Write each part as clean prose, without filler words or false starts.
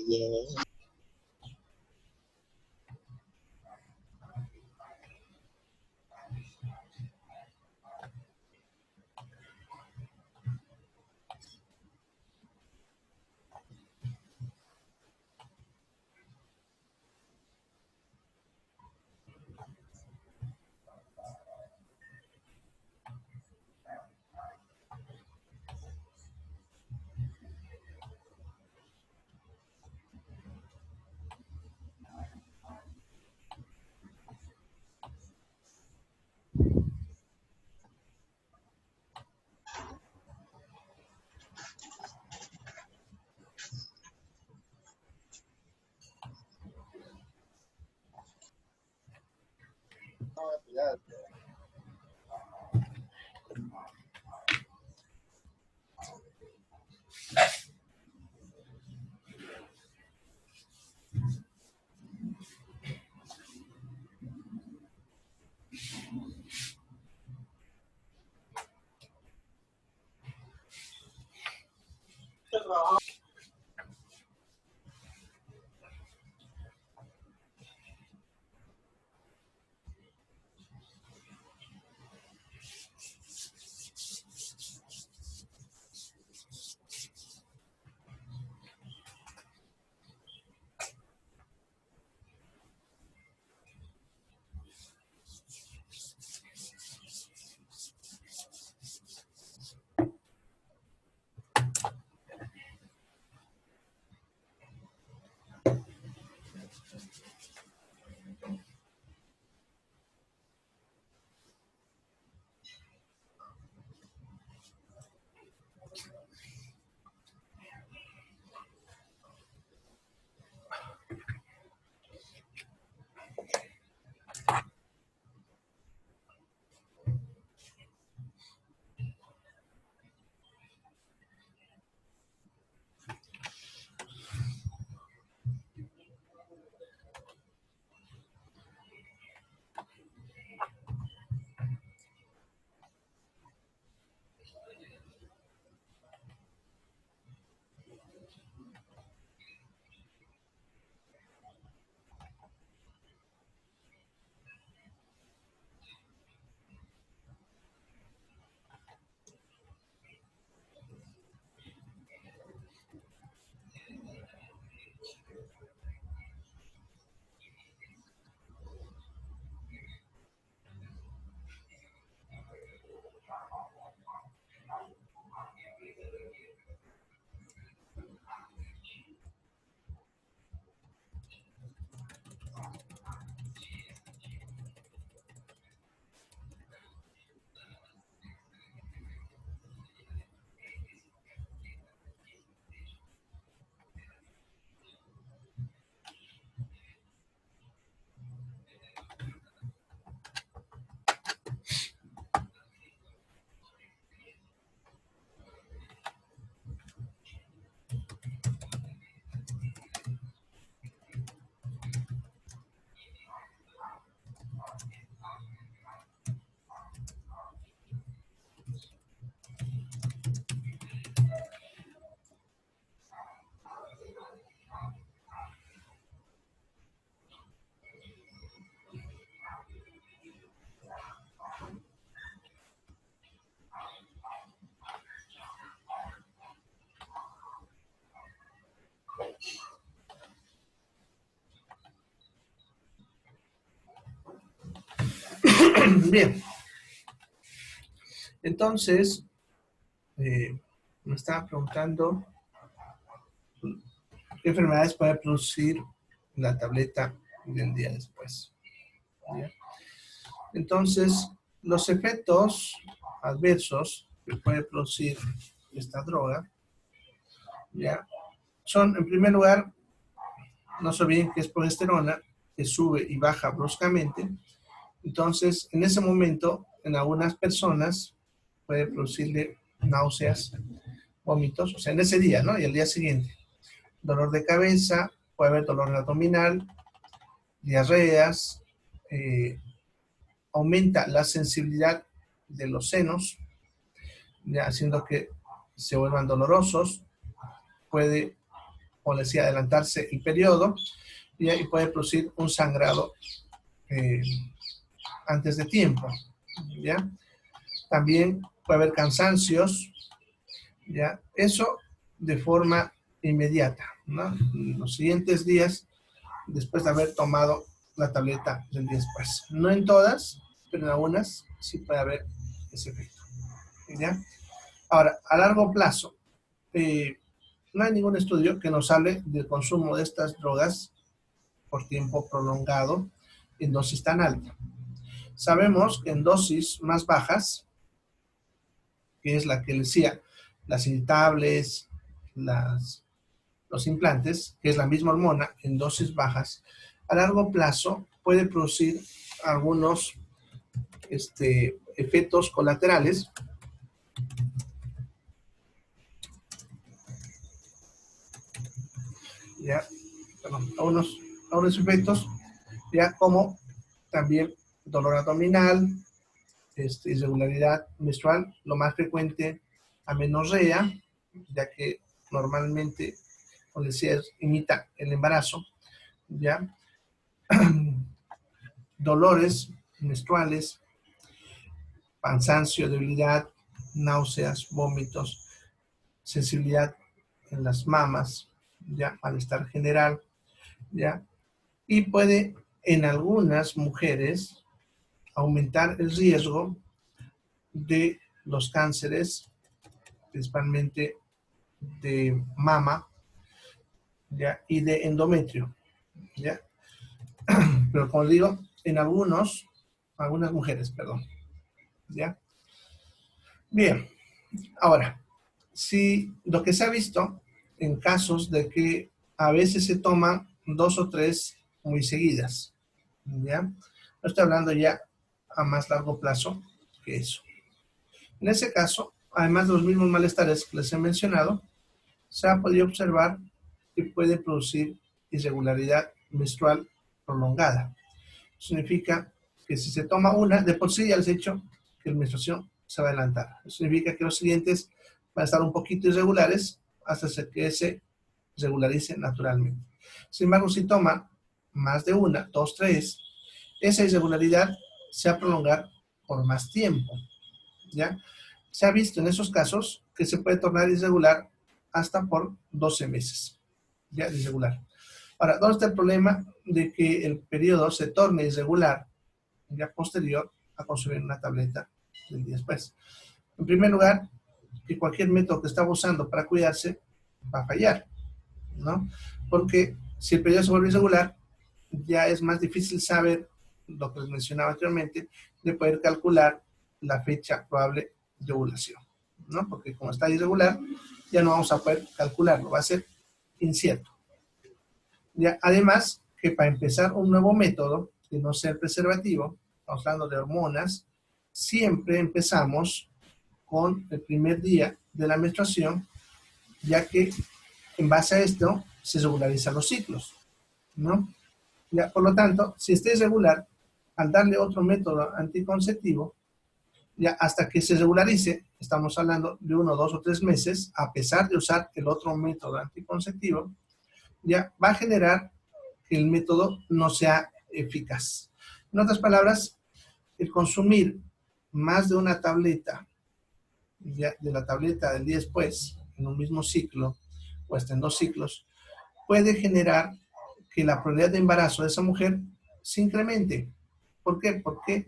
yeah. Bien, entonces, me estaba preguntando qué enfermedades puede producir la tableta del día después. ¿Ya? Entonces, los efectos adversos que puede producir esta droga, ¿ya? Son, en primer lugar, no se olviden que es progesterona, que sube y baja bruscamente. Entonces, en ese momento, en algunas personas puede producirle náuseas, vómitos, o sea, en ese día, ¿no? Y el día siguiente, dolor de cabeza, puede haber dolor abdominal, diarreas, aumenta la sensibilidad de los senos, ya haciendo que se vuelvan dolorosos, puede como decía, adelantarse el periodo, ¿ya? Y puede producir un sangrado antes de tiempo, ¿ya? También puede haber cansancios, ¿ya? Eso de forma inmediata, ¿no? En los siguientes días, después de haber tomado la tableta del día después. No en todas, pero en algunas sí puede haber ese efecto, ¿ya? Ahora, a largo plazo, no hay ningún estudio que nos hable del consumo de estas drogas por tiempo prolongado en dosis tan alta. Sabemos que en dosis más bajas, que es la que decía, las inyectables, los implantes, que es la misma hormona en dosis bajas, a largo plazo puede producir algunos efectos colaterales ya, perdón, algunos efectos, ya como también dolor abdominal, irregularidad menstrual, lo más frecuente, amenorrea, ya que normalmente, como decía, imita el embarazo, ya, dolores menstruales, cansancio, debilidad, náuseas, vómitos, sensibilidad en las mamas, ya, malestar general, ya, y puede en algunas mujeres aumentar el riesgo de los cánceres, principalmente de mama, ¿ya? Y de endometrio, ¿ya? Pero como digo, en algunas mujeres, perdón, ¿ya? Bien, ahora, si lo que se ha visto en casos de que a veces se toman 2 o 3 muy seguidas, ¿ya? No estoy hablando ya a más largo plazo que eso. En ese caso, además de los mismos malestares que les he mencionado, se ha podido observar que puede producir irregularidad menstrual prolongada. Significa que si se toma una, de por sí ya les he dicho que la menstruación se va a adelantar. Eso significa que los siguientes van a estar un poquito irregulares hasta que se regularice naturalmente. Sin embargo, si toma más de una, 2, 3, esa irregularidad se va a prolongar por más tiempo, ¿ya? Se ha visto en esos casos que se puede tornar irregular hasta por 12 meses, ya irregular. Ahora, ¿dónde está el problema de que el periodo se torne irregular ya posterior a consumir una tableta del día después? En primer lugar, que cualquier método que estaba usando para cuidarse va a fallar, ¿no? Porque si el periodo se vuelve irregular, ya es más difícil saber lo que les mencionaba anteriormente, de poder calcular la fecha probable de ovulación, ¿no? Porque como está irregular, ya no vamos a poder calcularlo, va a ser incierto. Ya, además, que para empezar un nuevo método, que no sea el preservativo, estamos hablando de hormonas, siempre empezamos con el primer día de la menstruación, ya que en base a esto se regularizan los ciclos, ¿no? Ya, por lo tanto, si está irregular, al darle otro método anticonceptivo, ya hasta que se regularice, estamos hablando de 1, 2 o 3 meses, a pesar de usar el otro método anticonceptivo, ya va a generar que el método no sea eficaz. En otras palabras, el consumir más de una tableta, ya, de la tableta del día después, en un mismo ciclo, o hasta en 2 ciclos, puede generar que la probabilidad de embarazo de esa mujer se incremente. ¿Por qué? Porque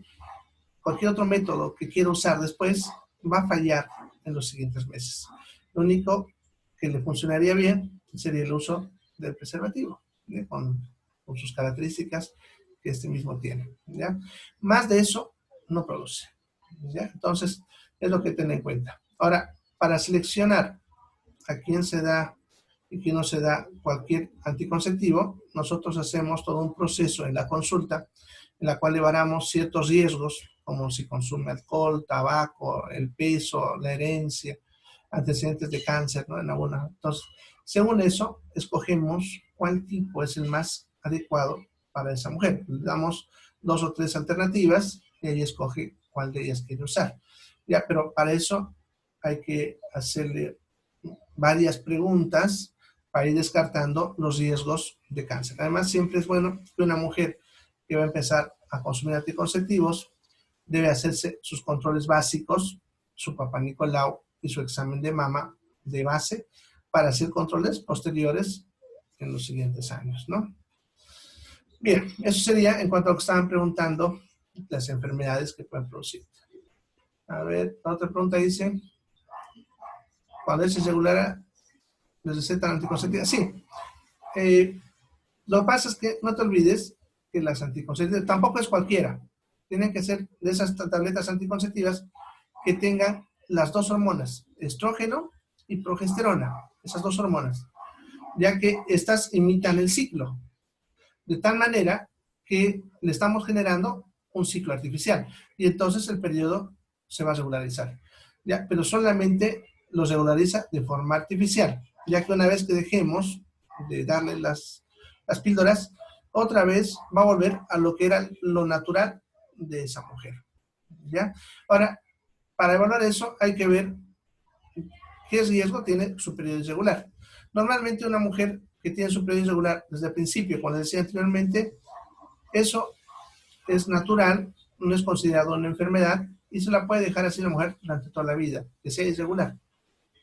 cualquier otro método que quiera usar después va a fallar en los siguientes meses. Lo único que le funcionaría bien sería el uso del preservativo, ¿sí? Con sus características que este mismo tiene, ¿ya? Más de eso no produce, ¿ya? Entonces, es lo que tener en cuenta. Ahora, para seleccionar a quién se da y quién no se da cualquier anticonceptivo, nosotros hacemos todo un proceso en la consulta en la cual evaluamos ciertos riesgos, como si consume alcohol, tabaco, el peso, la herencia, antecedentes de cáncer, ¿no? En alguna. Entonces, según eso, escogemos cuál tipo es el más adecuado para esa mujer. Le damos 2 o 3 alternativas y ella escoge cuál de ellas quiere usar. Ya, pero para eso hay que hacerle varias preguntas para ir descartando los riesgos de cáncer. Además, siempre es bueno que una mujer que va a empezar a consumir anticonceptivos debe hacerse sus controles básicos, su Papá Nicolau y su examen de mama de base para hacer controles posteriores en los siguientes años, ¿no? Bien, eso sería en cuanto a lo que estaban preguntando, las enfermedades que pueden producir. A ver, la otra pregunta dice, ¿cuando es irregular les recetan anticonceptivas? Sí. Lo que pasa es que no te olvides que las anticonceptivas tampoco es cualquiera. Tienen que ser de esas tabletas anticonceptivas que tengan las dos hormonas, estrógeno y progesterona, esas dos hormonas, ya que estas imitan el ciclo, de tal manera que le estamos generando un ciclo artificial y entonces el periodo se va a regularizar, ¿ya? Pero solamente lo regulariza de forma artificial, ya que una vez que dejemos de darle las píldoras, otra vez va a volver a lo que era lo natural de esa mujer, ¿ya? Ahora, para evaluar eso hay que ver qué riesgo tiene su periodo irregular. Normalmente una mujer que tiene su periodo irregular desde el principio, como les decía anteriormente, eso es natural, no es considerado una enfermedad y se la puede dejar así la mujer durante toda la vida, que sea irregular.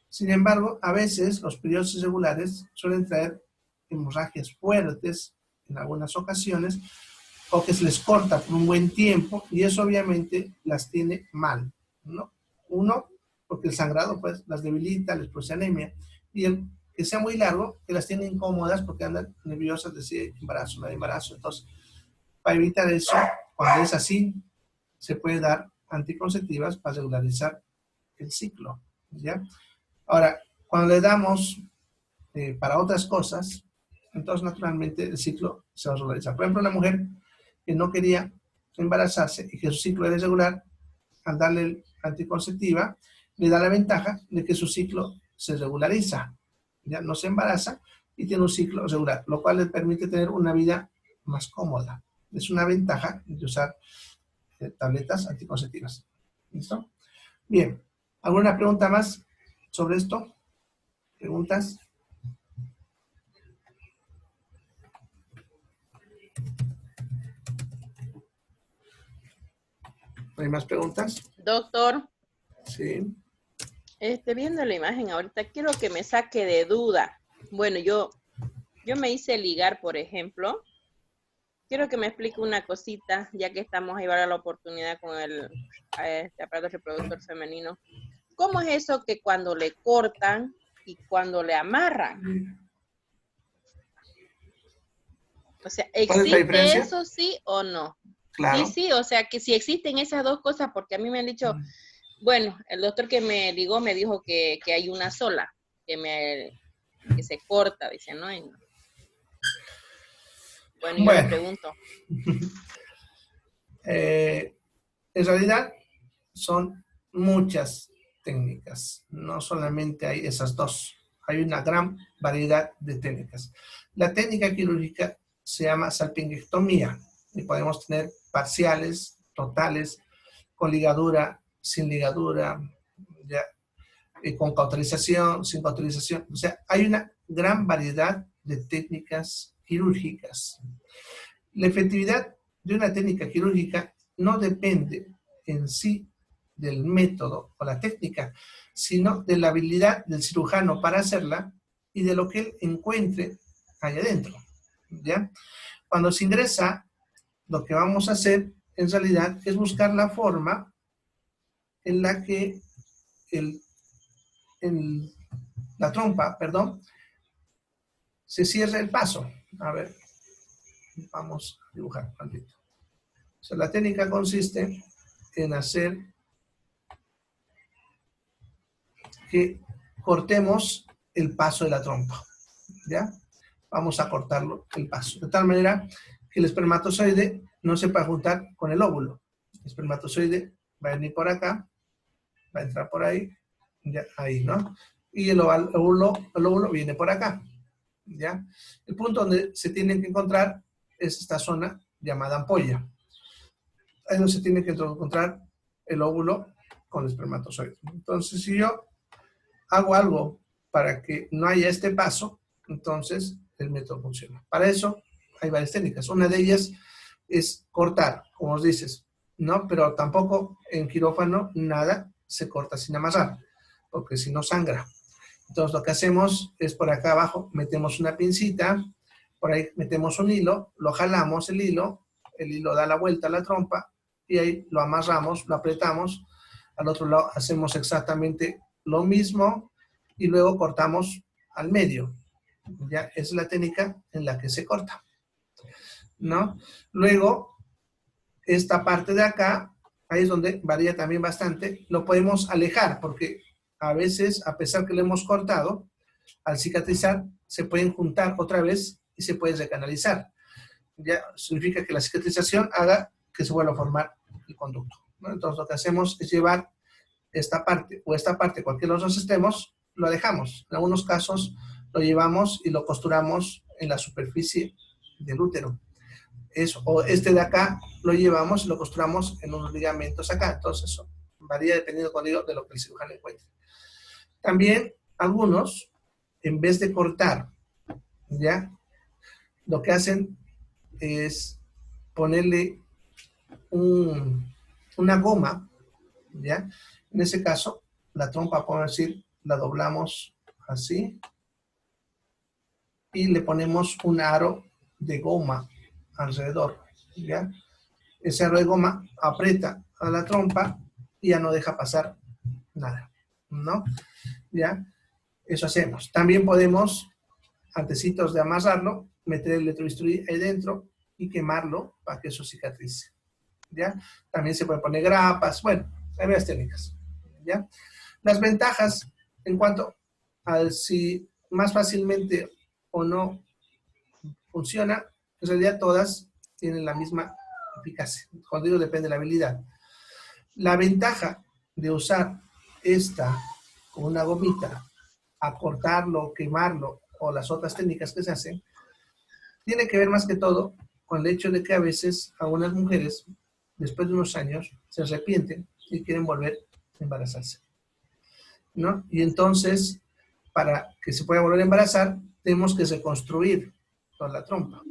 Sin embargo, a veces los periodos irregulares suelen traer hemorragias fuertes en algunas ocasiones o que se les corta por un buen tiempo y eso obviamente las tiene mal, ¿no? Uno, porque el sangrado pues las debilita, les produce anemia y el que sea muy largo, que las tiene incómodas porque andan nerviosas de si hay embarazo, no hay embarazo. Entonces, para evitar eso, cuando es así, se puede dar anticonceptivas para regularizar el ciclo, ¿ya? Ahora, cuando le damos para otras cosas, entonces naturalmente el ciclo se va a regularizar. Por ejemplo, una mujer que no quería embarazarse y que su ciclo era irregular, al darle anticonceptiva, le da la ventaja de que su ciclo se regulariza, ya no se embaraza y tiene un ciclo regular, lo cual le permite tener una vida más cómoda. Es una ventaja de usar tabletas anticonceptivas. ¿Listo? Bien. ¿Alguna pregunta más sobre esto? ¿Preguntas? ¿Hay más preguntas? Doctor, Sí. viendo la imagen ahorita, quiero que me saque de duda. Bueno, yo me hice ligar, por ejemplo. Quiero que me explique una cosita, ya que estamos ahí a la oportunidad con el aparato reproductor femenino. ¿Cómo es eso que cuando le cortan y cuando le amarran? O sea, ¿Cuál es la ¿existe diferencia? eso sí o no? Sí, Claro. sí, o sea, que si existen esas dos cosas, porque a mí me han dicho, bueno, el doctor que me ligó me dijo que hay una sola, que se corta, dice, ¿no? Y no. Bueno, yo le Bueno, pregunto. en realidad son muchas técnicas, no solamente hay esas dos, hay una gran variedad de técnicas. La técnica quirúrgica se llama salpingectomía y podemos tener parciales, totales, con ligadura, sin ligadura, ya, con cauterización, sin cauterización. O sea, hay una gran variedad de técnicas quirúrgicas. La efectividad de una técnica quirúrgica no depende en sí del método o la técnica, sino de la habilidad del cirujano para hacerla y de lo que él encuentre allá adentro, ¿ya? Cuando se ingresa, lo que vamos a hacer en realidad es buscar la forma en la que la trompa, perdón, se cierra el paso. A ver, vamos a dibujar un tantito. O sea, la técnica consiste en hacer que cortemos el paso de la trompa, ¿ya? Vamos a cortarlo el paso, de tal manera que el espermatozoide no se pueda juntar con el óvulo. El espermatozoide va a venir por acá, va a entrar por ahí, ya, ahí, ¿no? Y el óvulo viene por acá, ¿ya? El punto donde se tienen que encontrar es esta zona llamada ampolla. Ahí donde se tiene que encontrar el óvulo con el espermatozoide. Entonces, si yo hago algo para que no haya este paso, entonces el método funciona. Para eso hay varias técnicas. Una de ellas es cortar, como os dices, ¿no? Pero tampoco en quirófano nada se corta sin amarrar, porque si no sangra. Entonces lo que hacemos es por acá abajo metemos una pincita, por ahí metemos un hilo, lo jalamos el hilo da la vuelta a la trompa y ahí lo amarramos, lo apretamos. Al otro lado hacemos exactamente lo mismo y luego cortamos al medio. Ya es la técnica en la que se corta, ¿no? Luego, esta parte de acá, ahí es donde varía también bastante, lo podemos alejar porque a veces, a pesar que lo hemos cortado, al cicatrizar se pueden juntar otra vez y se puede recanalizar. Ya significa que la cicatrización haga que se vuelva a formar el conducto, ¿no? Entonces lo que hacemos es llevar esta parte o esta parte, cualquiera de los dos extremos, lo dejamos. En algunos casos lo llevamos y lo costuramos en la superficie del útero. O este de acá lo llevamos y lo costuramos en unos ligamentos acá. Entonces eso varía dependiendo, como digo, de lo que el cirujano encuentre. También algunos, en vez de cortar, ¿ya? Lo que hacen es ponerle una goma, ¿ya? En ese caso, la trompa, podemos decir, la doblamos así y le ponemos un aro de goma alrededor, ¿ya? Ese aro de goma aprieta a la trompa y ya no deja pasar nada, ¿no? ¿Ya? Eso hacemos. También podemos, antecitos de amarrarlo, meter el electrobisturí ahí dentro y quemarlo para que eso cicatrice, ¿ya? También se pueden poner grapas, bueno, hay varias técnicas, ¿ya? Las ventajas en cuanto a si más fácilmente o no funciona, en realidad todas tienen la misma eficacia. Cuando digo depende de la habilidad. La ventaja de usar esta con una gomita a cortarlo, quemarlo o las otras técnicas que se hacen, tiene que ver más que todo con el hecho de que a veces algunas mujeres, después de unos años, se arrepienten y quieren volver a embarazarse, ¿no? Y entonces, para que se pueda volver a embarazar, tenemos que reconstruir toda la trompa.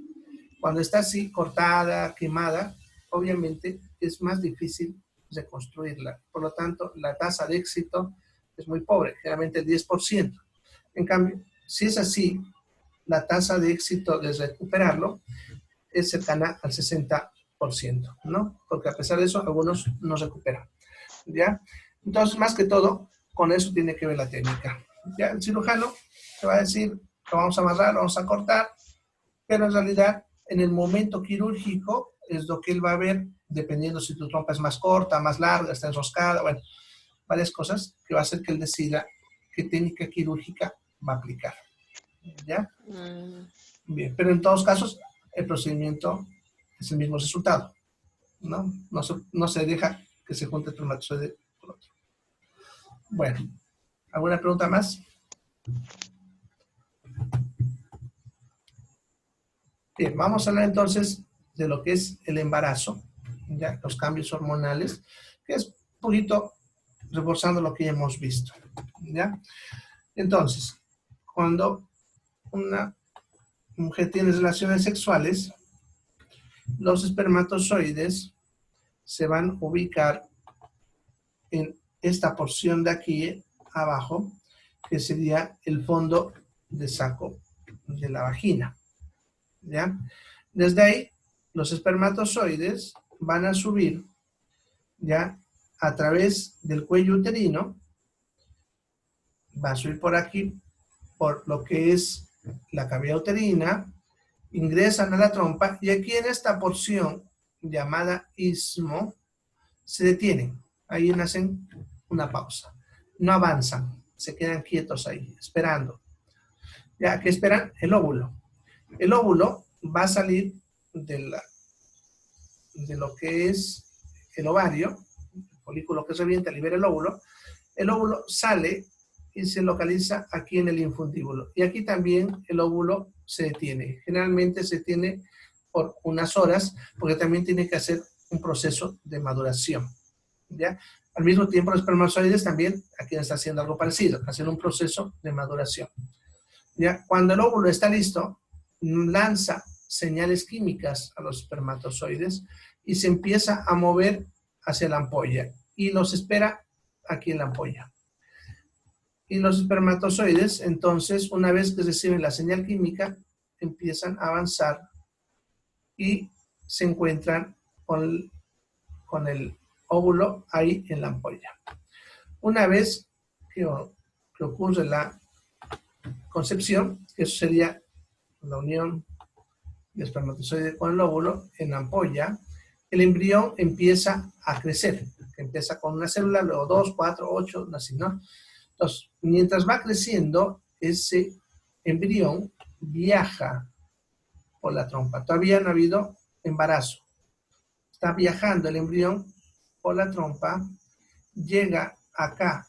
Cuando está así, cortada, quemada, obviamente es más difícil reconstruirla. Por lo tanto, la tasa de éxito es muy pobre, generalmente el 10%. En cambio, si es así, la tasa de éxito de recuperarlo es cercana al 60%, ¿no? Porque a pesar de eso, algunos no recuperan, ¿ya? Entonces, más que todo, con eso tiene que ver la técnica. Ya el cirujano te va a decir, lo vamos a amarrar, lo vamos a cortar, pero en realidad, en el momento quirúrgico, es lo que él va a ver, dependiendo si tu trompa es más corta, más larga, está enroscada, bueno, varias cosas que va a hacer que él decida qué técnica quirúrgica va a aplicar, ¿ya? Bien, pero en todos casos, el procedimiento es el mismo resultado, ¿no? No se deja que se junte el espermatozoide con otro. Bueno, ¿alguna pregunta más? Bien, vamos a hablar entonces de lo que es el embarazo, ya, los cambios hormonales, que es un poquito reforzando lo que ya hemos visto, ¿ya? Entonces, cuando una mujer tiene relaciones sexuales, los espermatozoides se van a ubicar en esta porción de aquí abajo, que sería el fondo de saco de la vagina, ¿ya? Desde ahí, los espermatozoides van a subir, ¿ya? A través del cuello uterino, va a subir por aquí, por lo que es la cavidad uterina, ingresan a la trompa y aquí en esta porción llamada istmo se detienen. Ahí hacen una pausa. No avanzan, se quedan quietos ahí, esperando. ¿Ya? ¿Qué esperan? El óvulo. El óvulo va a salir de lo que es el ovario, el folículo que revienta, libera el óvulo. El óvulo sale y se localiza aquí en el infundíbulo. Y aquí también el óvulo se detiene. Generalmente se detiene por unas horas porque también tiene que hacer un proceso de maduración, ¿ya? Al mismo tiempo los espermatozoides también aquí están haciendo algo parecido, haciendo un proceso de maduración. ¿ya? Cuando el óvulo está listo, lanza señales químicas a los espermatozoides y se empieza a mover hacia la ampolla y los espera aquí en la ampolla. Y los espermatozoides, entonces, una vez que reciben la señal química, empiezan a avanzar y se encuentran con el óvulo ahí en la ampolla. Una vez que ocurre la concepción, que eso sería la unión del espermatozoide con el óvulo en la ampolla, el embrión empieza a crecer. Empieza con una célula, luego 2, 4, 8, así, ¿no? Entonces, mientras va creciendo, ese embrión viaja por la trompa. Todavía no ha habido embarazo. Está viajando el embrión por la trompa, llega acá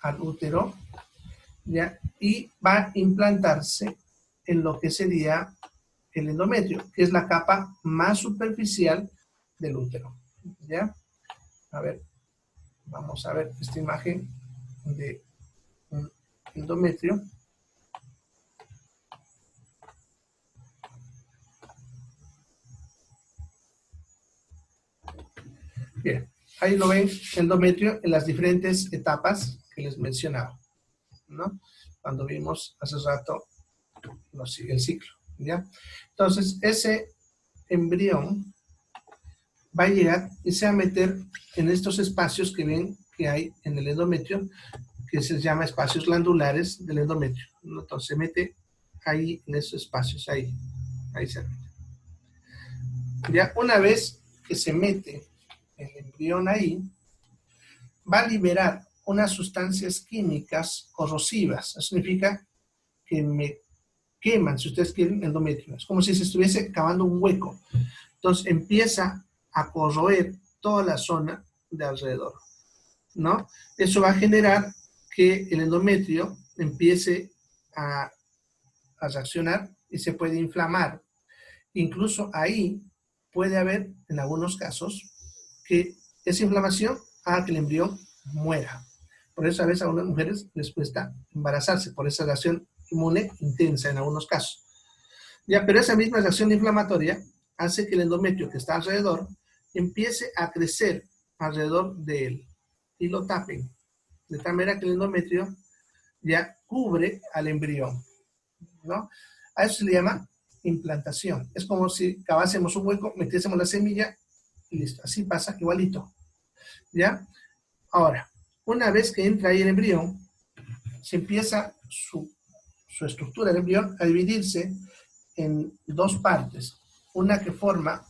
al útero, ¿ya? Y va a implantarse en lo que sería el endometrio, que es la capa más superficial del útero, ¿ya? A ver, vamos a ver esta imagen de un endometrio. Bien, ahí lo ven, endometrio en las diferentes etapas que les mencionaba, ¿no? Cuando vimos hace rato el ciclo, ¿ya? Entonces, ese embrión va a llegar y se va a meter en estos espacios que ven que hay en el endometrio, que se llama espacios glandulares del endometrio, ¿no? Entonces, se mete ahí en esos espacios, ahí se mete. Ya, una vez que se mete el embrión ahí, va a liberar unas sustancias químicas corrosivas. Eso significa que me queman, si ustedes quieren, el endometrio. Es como si se estuviese cavando un hueco. Entonces empieza a corroer toda la zona de alrededor, ¿no? Eso va a generar que el endometrio empiece a reaccionar y se puede inflamar. Incluso ahí puede haber, en algunos casos, que esa inflamación haga que el embrión muera. Por eso a veces a algunas mujeres les cuesta embarazarse, por esa reacción inmune intensa en algunos casos. Ya, pero esa misma reacción inflamatoria hace que el endometrio que está alrededor empiece a crecer alrededor de él y lo tapen, de tal manera que el endometrio ya cubre al embrión, ¿no? A eso se le llama implantación. Es como si cavásemos un hueco, metiésemos la semilla y listo. Así pasa igualito, ¿ya? Ahora, una vez que entra ahí el embrión, se empieza su estructura del embrión a dividirse en dos partes. Una que forma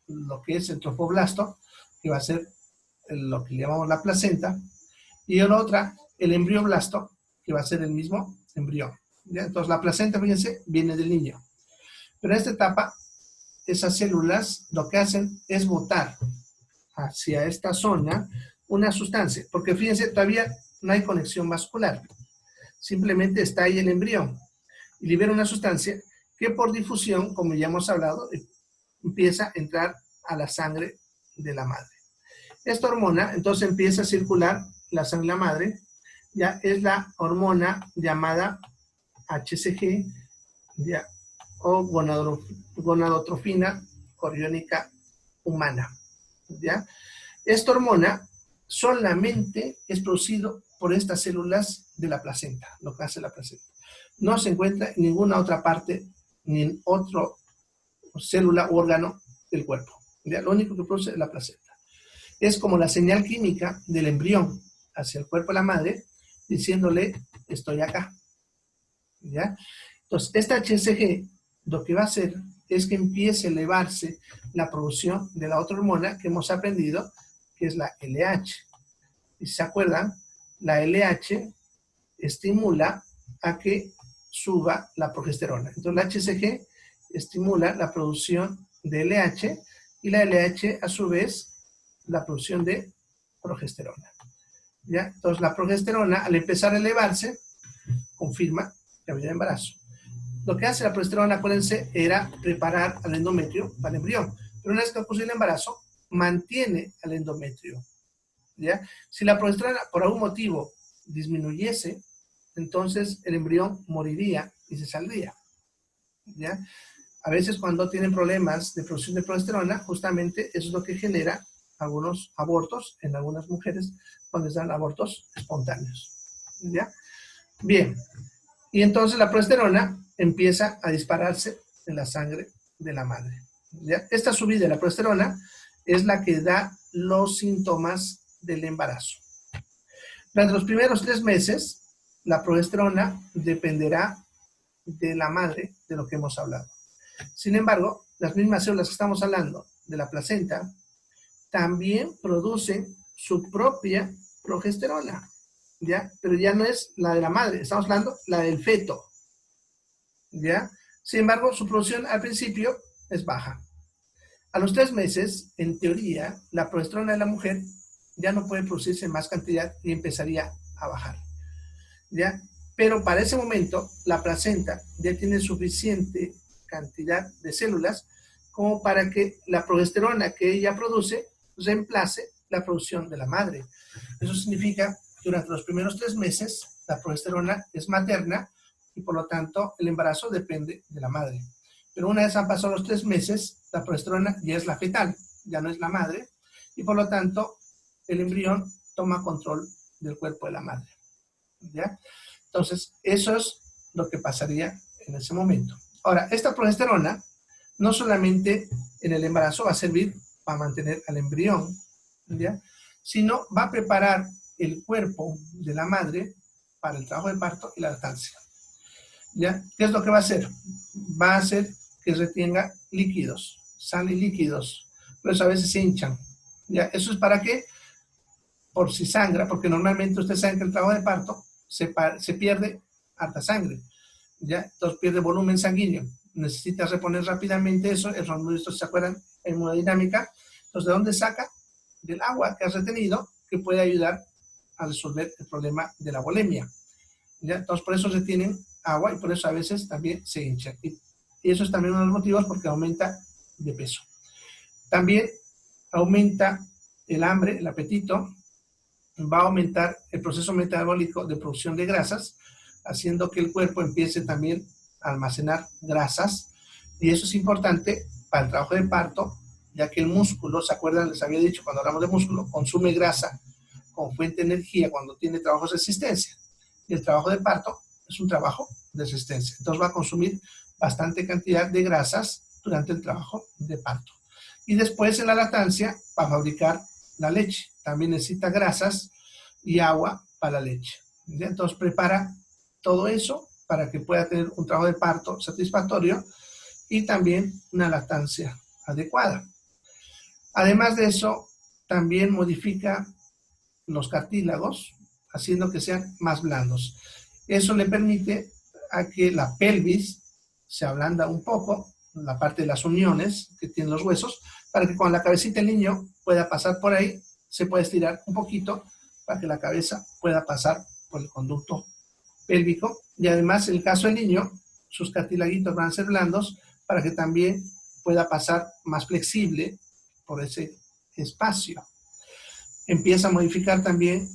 lo que es el trofoblasto, que va a ser lo que llamamos la placenta, y la otra, el embrioblasto, que va a ser el mismo embrión, ¿ya? Entonces la placenta, fíjense, viene del niño. Pero en esta etapa, esas células lo que hacen es botar hacia esta zona una sustancia, porque fíjense, todavía no hay conexión vascular, simplemente está ahí el embrión y libera una sustancia que por difusión, como ya hemos hablado, empieza a entrar a la sangre de la madre. Esta hormona entonces empieza a circular la sangre de la madre, ya es la hormona llamada HCG, ya, o gonadotrofina coriónica humana, ¿ya? Esta hormona solamente es producido por estas células de la placenta, lo que hace la placenta. No se encuentra en ninguna otra parte, ni en otra célula u órgano del cuerpo, ¿ya? Lo único que produce es la placenta. Es como la señal química del embrión hacia el cuerpo de la madre, diciéndole, estoy acá, ¿ya? Entonces, esta HCG lo que va a hacer es que empiece a elevarse la producción de la otra hormona que hemos aprendido, que es la LH. Y si se acuerdan, la LH estimula a que suba la progesterona. Entonces, la HCG estimula la producción de LH y la LH, a su vez, la producción de progesterona, ¿ya? Entonces, la progesterona, al empezar a elevarse, confirma que había embarazo. Lo que hace la progesterona, acuérdense, era preparar al endometrio para el embrión. Pero una vez que ocurre el embarazo, mantiene al endometrio, ¿ya? Si la progesterona por algún motivo disminuyese, entonces el embrión moriría y se saldría, ¿ya? A veces cuando tienen problemas de producción de progesterona, justamente eso es lo que genera algunos abortos en algunas mujeres cuando están abortos espontáneos, ¿ya? Bien, y entonces la progesterona empieza a dispararse en la sangre de la madre, ¿ya? Esta subida de la progesterona es la que da los síntomas del embarazo. Durante los primeros 3 meses, la progesterona dependerá de la madre, de lo que hemos hablado. Sin embargo, las mismas células que estamos hablando de la placenta también producen su propia progesterona, ¿ya? Pero ya no es la de la madre, estamos hablando la del feto, ¿ya? Sin embargo, su producción al principio es baja. A los 3 meses, en teoría, la progesterona de la mujer ya no puede producirse en más cantidad y empezaría a bajar, ¿ya? Pero para ese momento, la placenta ya tiene suficiente cantidad de células como para que la progesterona que ella produce reemplace la producción de la madre. Eso significa que durante los primeros 3 meses, la progesterona es materna y por lo tanto el embarazo depende de la madre. Pero una vez han pasado los 3 meses, la progesterona ya es la fetal, ya no es la madre, y por lo tanto el embrión toma control del cuerpo de la madre, ¿ya? Entonces, eso es lo que pasaría en ese momento. Ahora, esta progesterona no solamente en el embarazo va a servir para mantener al embrión, ¿ya? Sino va a preparar el cuerpo de la madre para el trabajo de parto y la lactancia, ¿ya? ¿Qué es lo que va a hacer? Va a hacer que retenga líquidos, sale líquidos, por eso a veces se hinchan, ¿ya? ¿Eso es para qué? Por si sangra, porque normalmente ustedes saben que el trabajo de parto se pierde harta sangre, ¿ya? Entonces pierde volumen sanguíneo, necesitas reponer rápidamente eso, ¿se acuerdan? En hemodinámica, entonces ¿de dónde saca? Del agua que has retenido, que puede ayudar a resolver el problema de la volemia, ¿ya? Entonces por eso retienen agua y por eso a veces también se hinchan, y eso es también uno de los motivos porque aumenta de peso. También aumenta el hambre, el apetito, va a aumentar el proceso metabólico de producción de grasas, haciendo que el cuerpo empiece también a almacenar grasas, y eso es importante para el trabajo de parto, ya que el músculo, ¿se acuerdan? Les había dicho cuando hablamos de músculo, consume grasa como fuente de energía cuando tiene trabajos de resistencia, y el trabajo de parto es un trabajo de resistencia, entonces va a consumir bastante cantidad de grasas durante el trabajo de parto. Y después en la lactancia, para fabricar la leche, también necesita grasas y agua para la leche. Entonces prepara todo eso para que pueda tener un trabajo de parto satisfactorio y también una lactancia adecuada. Además de eso, también modifica los cartílagos, haciendo que sean más blandos. Eso le permite a que la pelvis se ablanda un poco, la parte de las uniones que tienen los huesos, para que cuando la cabecita del niño pueda pasar por ahí, se pueda estirar un poquito para que la cabeza pueda pasar por el conducto pélvico. Y además, en el caso del niño, sus cartilaguitos van a ser blandos para que también pueda pasar más flexible por ese espacio. Empieza a modificar también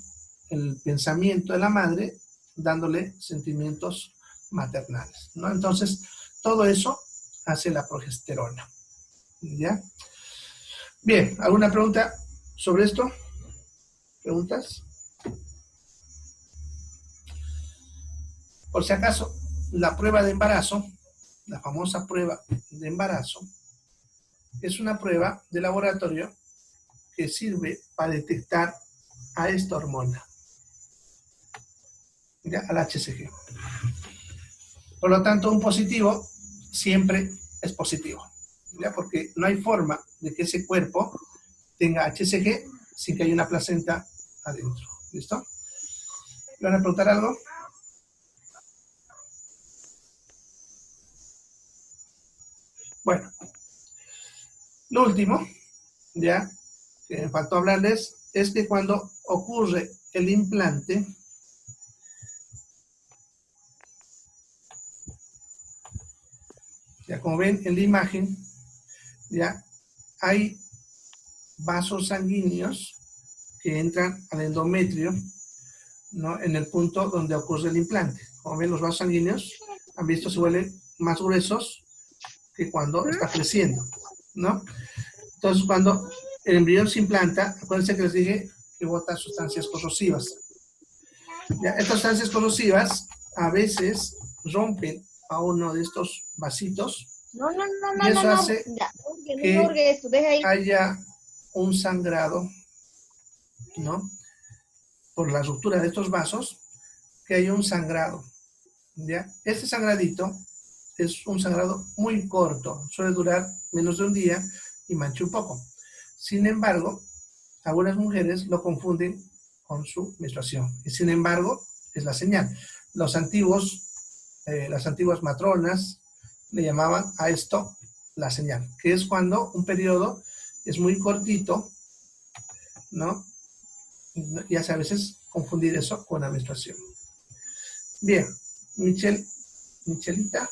el pensamiento de la madre, dándole sentimientos maternales, ¿no? Entonces, todo eso hace la progesterona, ¿ya? Bien, ¿alguna pregunta sobre esto? ¿Preguntas? Por si acaso, la prueba de embarazo, la famosa prueba de embarazo, es una prueba de laboratorio que sirve para detectar a esta hormona, ¿ya? Al HCG. Por lo tanto, un positivo siempre es positivo, ¿ya? Porque no hay forma de que ese cuerpo tenga HCG sin que haya una placenta adentro. ¿Listo? ¿Me van a preguntar algo? Bueno, lo último, ya, que me faltó hablarles, es que cuando ocurre el implante, ya como ven en la imagen, ya hay vasos sanguíneos que entran al endometrio, ¿no? En el punto donde ocurre el implante. Como ven, los vasos sanguíneos, han visto, se vuelven más gruesos que cuando está creciendo, ¿no? Entonces, cuando el embrión se implanta, acuérdense que les dije que bota sustancias corrosivas. Ya, estas sustancias corrosivas a veces rompen a uno de estos vasitos y eso hace Ya, no que hurgue esto, deja ahí. haya un sangrado, ¿no? Por la ruptura de estos vasos, que haya un sangrado, ¿ya? Este sangradito es un sangrado muy corto, suele durar menos de un día y mancha un poco. Sin embargo, algunas mujeres lo confunden con su menstruación. Y sin embargo, es la señal. Los antiguos, las antiguas matronas le llamaban a esto la señal, que es cuando un periodo es muy cortito, ¿no? Y hace a veces confundir eso con la menstruación. Bien, Michelita,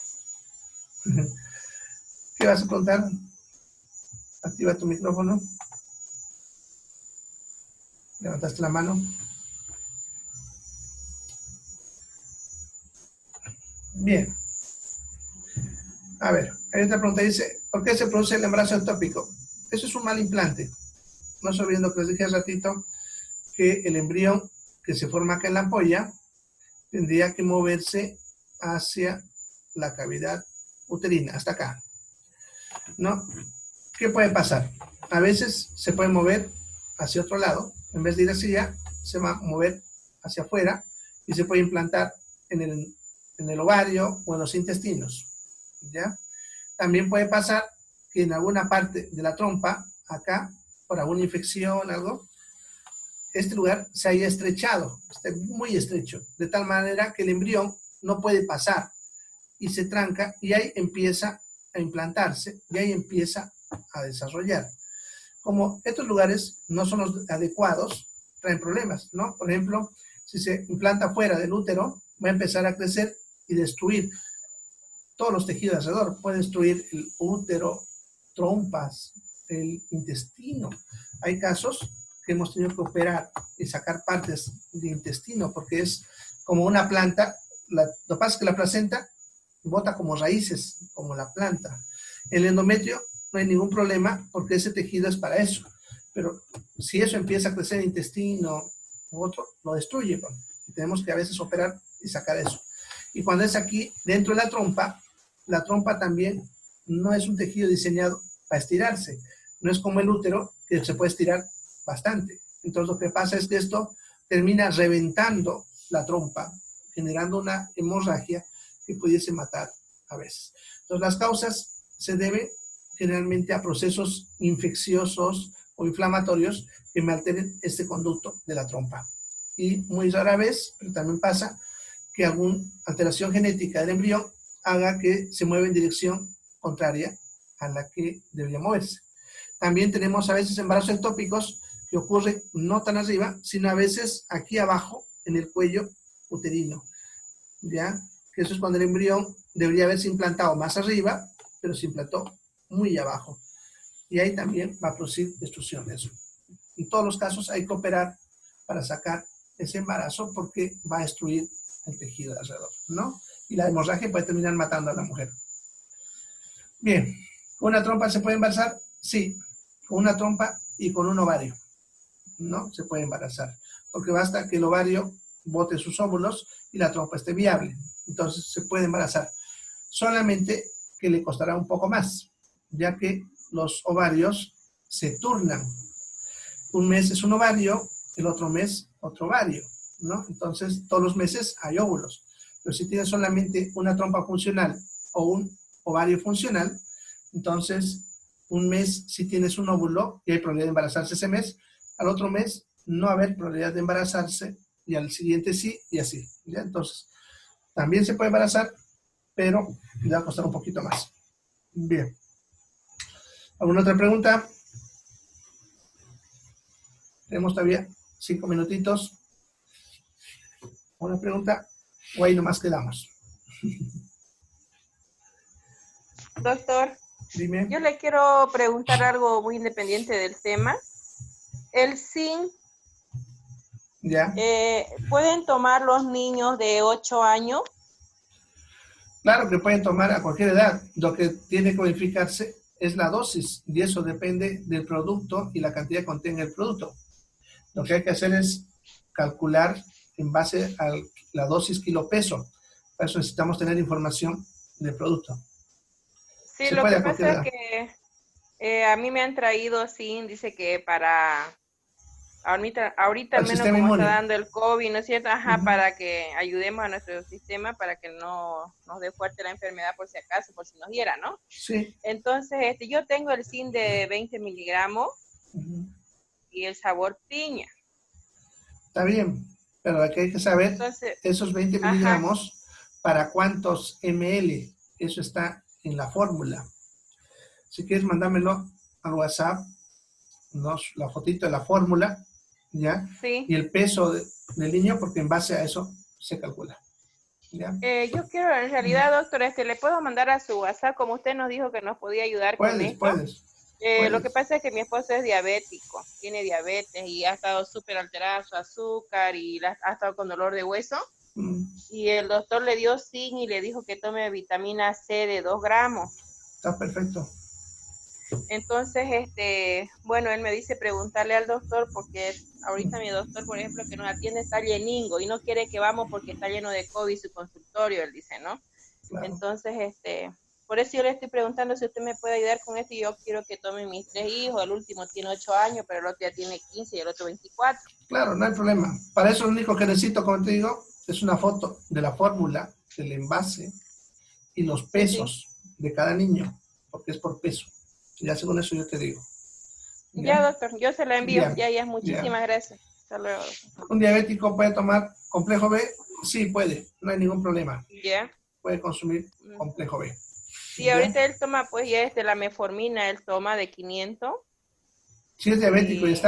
¿qué vas a contar? Activa tu micrófono. Levantaste la mano. Bien. A ver, hay otra pregunta. Dice, ¿por qué se produce el embarazo ectópico? Eso es un mal implante. No se olviden lo que les dije hace ratito, que el embrión que se forma acá en la ampolla tendría que moverse hacia la cavidad uterina, hasta acá, ¿no? ¿Qué puede pasar? A veces se puede mover hacia otro lado, en vez de ir hacia allá, se va a mover hacia afuera y se puede implantar en el ovario o en los intestinos, ¿ya? También puede pasar que en alguna parte de la trompa, acá, por alguna infección, algo, este lugar se haya estrechado, esté muy estrecho, de tal manera que el embrión no puede pasar y se tranca y ahí empieza a implantarse y ahí empieza a desarrollar. Como estos lugares no son los adecuados, traen problemas, ¿no? Por ejemplo, si se implanta fuera del útero, va a empezar a crecer y destruir todos los tejidos alrededor. Puede destruir el útero, trompas, el intestino. Hay casos que hemos tenido que operar y sacar partes de intestino porque es como una planta. Lo que pasa es que la placenta bota como raíces, como la planta. El endometrio no hay ningún problema porque ese tejido es para eso. Pero si eso empieza a crecer en el intestino u otro, lo destruye. ¿No? Y tenemos que a veces operar y sacar eso. Y cuando es aquí, dentro de la trompa también no es un tejido diseñado para estirarse. No es como el útero, que se puede estirar bastante. Entonces lo que pasa es que esto termina reventando la trompa, generando una hemorragia que pudiese matar a veces. Entonces las causas se deben generalmente a procesos infecciosos o inflamatorios que me alteren este conducto de la trompa. Y muy rara vez, pero también pasa, que alguna alteración genética del embrión haga que se mueva en dirección contraria a la que debería moverse. También tenemos a veces embarazos ectópicos que ocurren no tan arriba, sino a veces aquí abajo, en el cuello uterino. ¿Ya? Que eso es cuando el embrión debería haberse implantado más arriba, pero se implantó muy abajo. Y ahí también va a producir destrucción de eso. En todos los casos hay que operar para sacar ese embarazo porque va a destruir el tejido de alrededor, ¿no? Y la hemorragia puede terminar matando a la mujer. Bien, ¿con una trompa se puede embarazar? Sí, con una trompa y con un ovario, ¿no? Se puede embarazar, porque basta que el ovario bote sus óvulos y la trompa esté viable. Entonces se puede embarazar. Solamente que le costará un poco más, ya que los ovarios se turnan. Un mes es un ovario, el otro mes otro ovario, ¿no? Entonces todos los meses hay óvulos. Pero si tienes solamente una trompa funcional o un ovario funcional, entonces un mes si tienes un óvulo y hay probabilidad de embarazarse ese mes, al otro mes no va a haber probabilidad de embarazarse y al siguiente sí y así, ¿ya? Entonces también se puede embarazar, pero le va a costar un poquito más. Bien. ¿Alguna otra pregunta? Tenemos todavía 5 minutitos. ¿Una pregunta? O ahí nomás quedamos. Doctor, Dime. yo le quiero preguntar algo muy independiente del tema. El zinc ¿Ya? ¿Pueden tomar los niños de 8 años? Claro que pueden tomar a cualquier edad. Lo que tiene que verificarse es la dosis y eso depende del producto y la cantidad que contenga el producto. Lo que hay que hacer es calcular en base a la dosis kilo peso. Para eso necesitamos tener información del producto. Sí, Se lo puede que a cualquier pasa es edad. que a mí me han traído, sí, dice que para ahorita al El menos sistema como está inmune. dando el COVID, ¿no es cierto? Ajá, Ujú. para que ayudemos a nuestro sistema para que no nos dé fuerte la enfermedad por si acaso, por si nos diera, ¿no? Sí. Entonces, yo tengo el zinc de 20 miligramos Ujú. y el sabor piña. Está bien, pero aquí hay que saber Entonces, esos 20 ajá, miligramos para cuántos ml. Eso está en la fórmula. Si quieres, mándamelo al WhatsApp, ¿no? La fotito de la fórmula, ¿ya? sí. Y el peso del niño, porque en base a eso se calcula, ¿ya? Yo quiero, en realidad, doctor, le puedo mandar a su WhatsApp, como usted nos dijo que nos podía ayudar con Puedes, esto. puedes, Lo que puedes. pasa es que mi esposo es diabético, tiene diabetes y ha estado súper alterada su azúcar y ha estado con dolor de hueso. Mm, Y el doctor le dio zinc y le dijo que tome vitamina C de 2 gramos. está perfecto. Entonces, bueno, él me dice preguntarle al doctor porque ahorita mi doctor, por ejemplo, que nos atiende está lleningo y no quiere que vamos porque está lleno de COVID su consultorio, él dice, ¿no? Claro. Entonces, por eso yo le estoy preguntando si usted me puede ayudar con esto y yo quiero que tome mis 3 hijos, el último tiene 8 años, pero el otro ya tiene 15 y el otro 24. Claro, no hay problema. Para eso lo único que necesito, como te digo, es una foto de la fórmula, del envase y los Sí, sí. pesos de cada niño, porque es por peso. Ya según eso yo te digo. Ya, ¿Ya? doctor, yo se la envío. Ya, Ya, ya. muchísimas gracias. Hasta luego. ¿Un diabético puede tomar complejo B? Sí, puede, no hay ningún problema. Ya. Puede consumir complejo B. Sí, ¿Ya? ahorita él toma, pues ya la metformina, él toma de 500 Si es diabético y y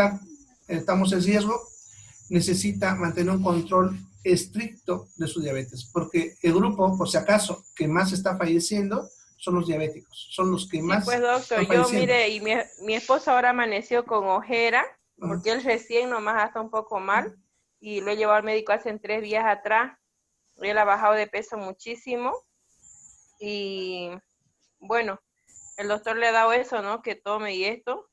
estamos en riesgo, necesita mantener un control estricto de su diabetes, porque el grupo, por si acaso, que más está falleciendo son los diabéticos, son los que sí, más pues doctor, están yo falleciendo. mire, y mi esposo ahora amaneció con ojera, Uh, porque él recién nomás está un poco mal, y lo he llevado al médico hace 3 días atrás, él ha bajado de peso muchísimo, y bueno, el doctor le ha dado eso, ¿no? Que tome y esto,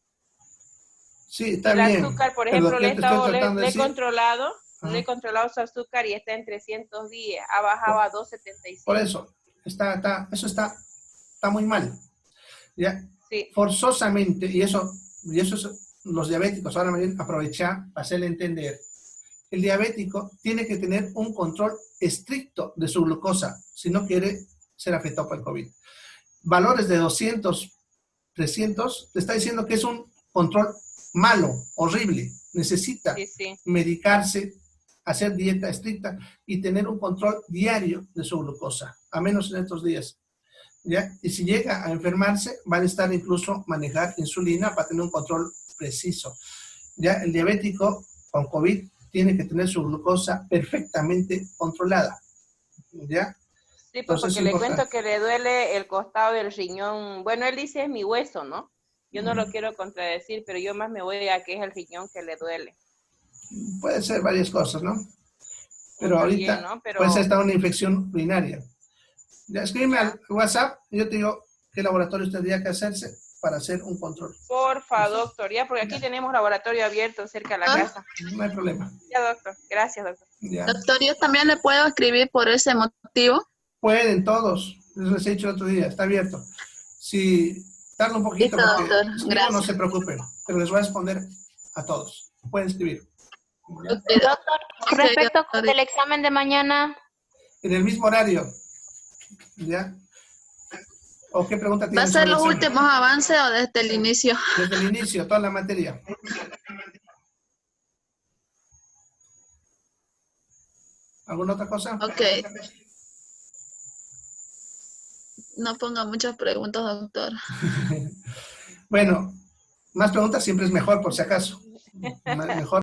sí, y está el bien, azúcar, por pero lo ejemplo, que yo te estoy tratando de decir, le he uh, controlado su azúcar y está en 310, ha bajado por, a por 275, eso, eso está muy mal. ¿Ya? sí, Forzosamente, y eso los diabéticos ahora me vienen a aprovechar para hacerle entender. El diabético tiene que tener un control estricto de su glucosa si no quiere ser afectado por el COVID. Valores de 200, 300, te está diciendo que es un control malo, horrible. Necesita sí, sí. medicarse, hacer dieta estricta y tener un control diario de su glucosa, a menos en estos días. ¿Ya? Y si llega a enfermarse, va a necesitar incluso manejar insulina para tener un control preciso. ¿Ya? El diabético con COVID tiene que tener su glucosa perfectamente controlada. ¿Ya? Sí, pues Entonces es porque le cuento importante. que le duele el costado del riñón. Bueno, él dice es mi hueso, ¿no? Yo no lo Uh-huh. quiero contradecir, pero yo más me voy a que es el riñón que le duele. Puede ser varias cosas, ¿no? Pero También, ahorita ¿no? puede ser Pero hasta una infección urinaria. Ya, escríbeme al ya. WhatsApp y yo te digo qué laboratorios tendría que hacerse para hacer un control. Porfa, ¿Listo? doctor, ya, porque aquí Ya, tenemos laboratorio abierto cerca de la Doctor, casa. no hay problema. Ya, doctor. Gracias, doctor. Ya. doctor, yo también le puedo escribir por ese motivo. Pueden todos, les he dicho el otro día, está abierto. Si tarda un poquito Listo, porque doctor, escribo, no gracias. se preocupen, pero les voy a responder a todos. Pueden escribir. ¿Ya? Ok, Doctor, con ok, respecto doctor. del examen de mañana, En el mismo horario. ¿Ya? ¿O qué pregunta ¿Va a tienen ser sobre el los examen? últimos avances o desde el inicio? Desde el inicio, toda la materia. ¿Alguna otra cosa? Ok, no ponga muchas preguntas, doctor. Bueno, más preguntas siempre es mejor, por si acaso. Mejor.